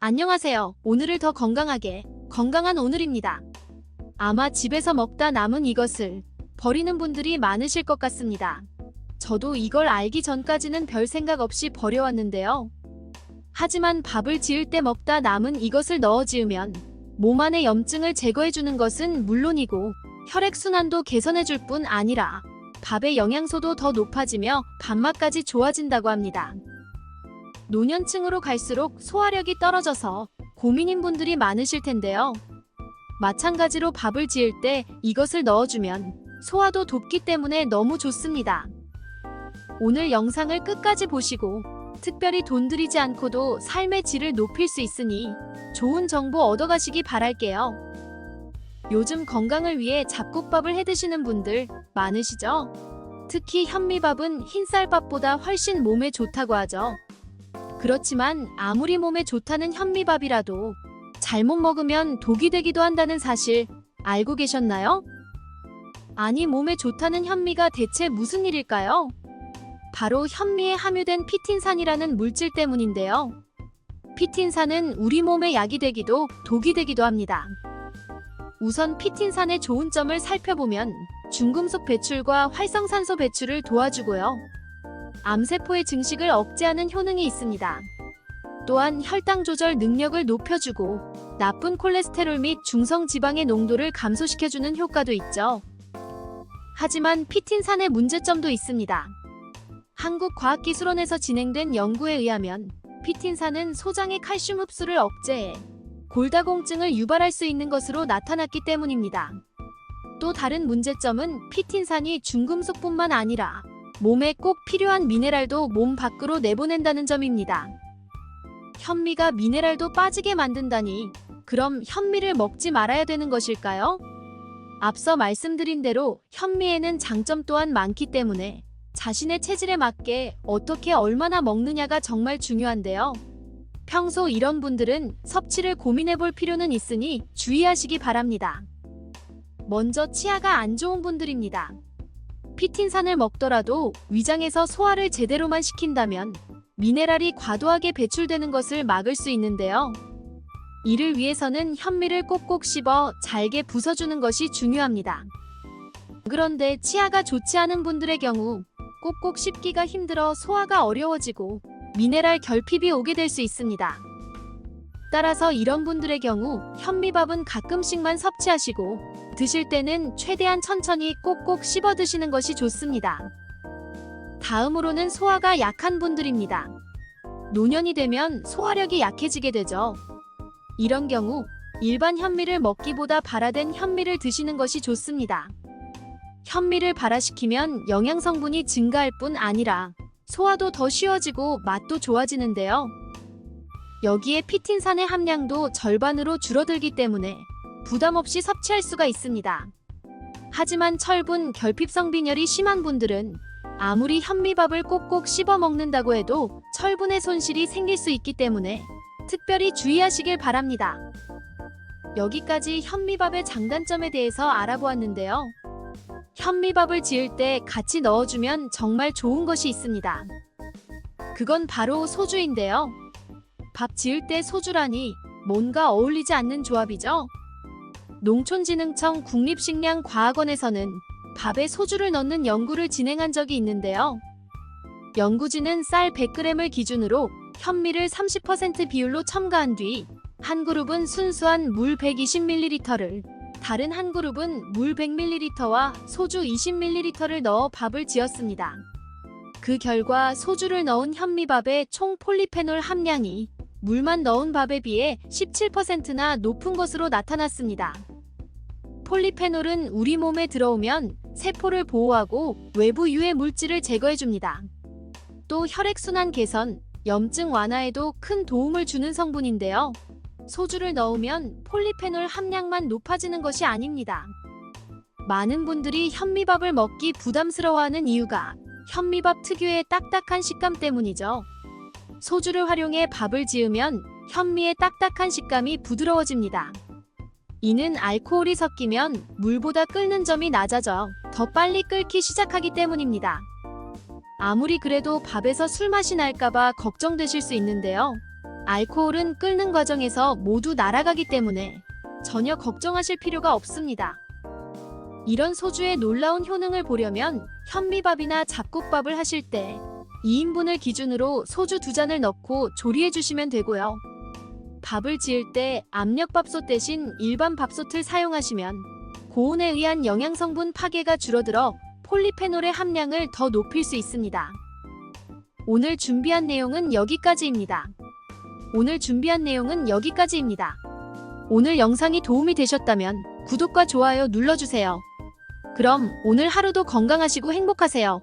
안녕하세요. 오늘을 더 건강하게, 건강한 오늘입니다. 아마 집에서 먹다 남은 이것을 버리는 분들이 많으실 것 같습니다. 저도 이걸 알기 전까지는 별 생각 없이 버려왔는데요. 하지만 밥을 지을 때 먹다 남은 이것을 넣어 지으면 몸 안의 염증을 제거해주는 것은 물론이고 혈액순환도 개선해줄 뿐 아니라 밥의 영양소도 더 높아지며 밥맛까지 좋아진다고 합니다. 노년층으로 갈수록 소화력이 떨어져서 고민인 분들이 많으실 텐데요. 마찬가지로 밥을 지을 때 이것을 넣어주면 소화도 돕기 때문에 너무 좋습니다. 오늘 영상을 끝까지 보시고 특별히 돈 들이지 않고도 삶의 질을 높일 수 있으니 좋은 정보 얻어가시기 바랄게요. 요즘 건강을 위해 잡곡밥을 해드시는 분들 많으시죠? 특히 현미밥은 흰쌀밥보다 훨씬 몸에 좋다고 하죠. 그렇지만 아무리 몸에 좋다는 현미밥이라도 잘못 먹으면 독이 되기도 한다는 사실 알고 계셨나요? 아니, 몸에 좋다는 현미가 대체 무슨 일일까요? 바로 현미에 함유된 피틴산이라는 물질 때문인데요. 피틴산은 우리 몸에 약이 되기도 독이 되기도 합니다. 우선 피틴산의 좋은 점을 살펴보면 중금속 배출과 활성산소 배출을 도와주고요. 암세포의 증식을 억제하는 효능이 있습니다. 또한 혈당 조절 능력을 높여주고 나쁜 콜레스테롤 및 중성 지방의 농도를 감소시켜주는 효과도 있죠. 하지만 피틴산의 문제점도 있습니다. 한국과학기술원에서 진행된 연구에 의하면 피틴산은 소장의 칼슘 흡수를 억제해 골다공증을 유발할 수 있는 것으로 나타났기 때문입니다. 또 다른 문제점은 피틴산이 중금속뿐만 아니라 몸에 꼭 필요한 미네랄도 몸 밖으로 내보낸다는 점입니다. 현미가 미네랄도 빠지게 만든다니 그럼 현미를 먹지 말아야 되는 것일까요? 앞서 말씀드린 대로 현미에는 장점 또한 많기 때문에 자신의 체질에 맞게 어떻게 얼마나 먹느냐가 정말 중요한데요. 평소 이런 분들은 섭취를 고민해 볼 필요는 있으니 주의하시기 바랍니다. 먼저 치아가 안 좋은 분들입니다. 피틴산을 먹더라도 위장에서 소화를 제대로만 시킨다면 미네랄이 과도하게 배출되는 것을 막을 수 있는데요. 이를 위해서는 현미를 꼭꼭 씹어 잘게 부숴주는 것이 중요합니다. 그런데 치아가 좋지 않은 분들의 경우 꼭꼭 씹기가 힘들어 소화가 어려워지고 미네랄 결핍이 오게 될 수 있습니다. 따라서 이런 분들의 경우 현미밥은 가끔씩만 섭취하시고 드실 때는 최대한 천천히 꼭꼭 씹어 드시는 것이 좋습니다. 다음으로는 소화가 약한 분들입니다. 노년이 되면 소화력이 약해지게 되죠. 이런 경우 일반 현미를 먹기보다 발화된 현미를 드시는 것이 좋습니다. 현미를 발화시키면 영양 성분이 증가할 뿐 아니라 소화도 더 쉬워지고 맛도 좋아지는데요. 여기에 피틴산의 함량도 절반으로 줄어들기 때문에 부담 없이 섭취할 수가 있습니다. 하지만 철분, 결핍성 빈혈이 심한 분들은 아무리 현미밥을 꼭꼭 씹어 먹는다고 해도 철분의 손실이 생길 수 있기 때문에 특별히 주의하시길 바랍니다. 여기까지 현미밥의 장단점에 대해서 알아보았는데요. 현미밥을 지을 때 같이 넣어주면 정말 좋은 것이 있습니다. 그건 바로 소주인데요. 밥 지을 때 소주라니 뭔가 어울리지 않는 조합이죠? 농촌진흥청 국립식량과학원에서는 밥에 소주를 넣는 연구를 진행한 적이 있는데요. 연구진은 쌀 100g을 기준으로 현미를 30% 비율로 첨가한 뒤 한 그룹은 순수한 물 120ml를, 다른 한 그룹은 물 100ml와 소주 20ml를 넣어 밥을 지었습니다. 그 결과 소주를 넣은 현미밥의 총 폴리페놀 함량이 물만 넣은 밥에 비해 17%나 높은 것으로 나타났습니다. 폴리페놀은 우리 몸에 들어오면 세포를 보호하고 외부 유해 물질을 제거해줍니다. 또 혈액순환 개선, 염증 완화에도 큰 도움을 주는 성분인데요. 소주를 넣으면 폴리페놀 함량만 높아지는 것이 아닙니다. 많은 분들이 현미밥을 먹기 부담스러워하는 이유가 현미밥 특유의 딱딱한 식감 때문이죠. 소주를 활용해 밥을 지으면 현미의 딱딱한 식감이 부드러워집니다. 이는 알코올이 섞이면 물보다 끓는 점이 낮아져 더 빨리 끓기 시작하기 때문입니다. 아무리 그래도 밥에서 술맛이 날까봐 걱정되실 수 있는데요. 알코올은 끓는 과정에서 모두 날아가기 때문에 전혀 걱정하실 필요가 없습니다. 이런 소주의 놀라운 효능을 보려면 현미밥이나 잡곡밥을 하실 때 2인분을 기준으로 소주 2잔을 넣고 조리해 주시면 되고요. 밥을 지을 때 압력밥솥 대신 일반 밥솥을 사용하시면 고온에 의한 영양성분 파괴가 줄어들어 폴리페놀의 함량을 더 높일 수 있습니다. 오늘 준비한 내용은 여기까지입니다. 오늘 영상이 도움이 되셨다면 구독과 좋아요 눌러주세요. 그럼 오늘 하루도 건강하시고 행복하세요.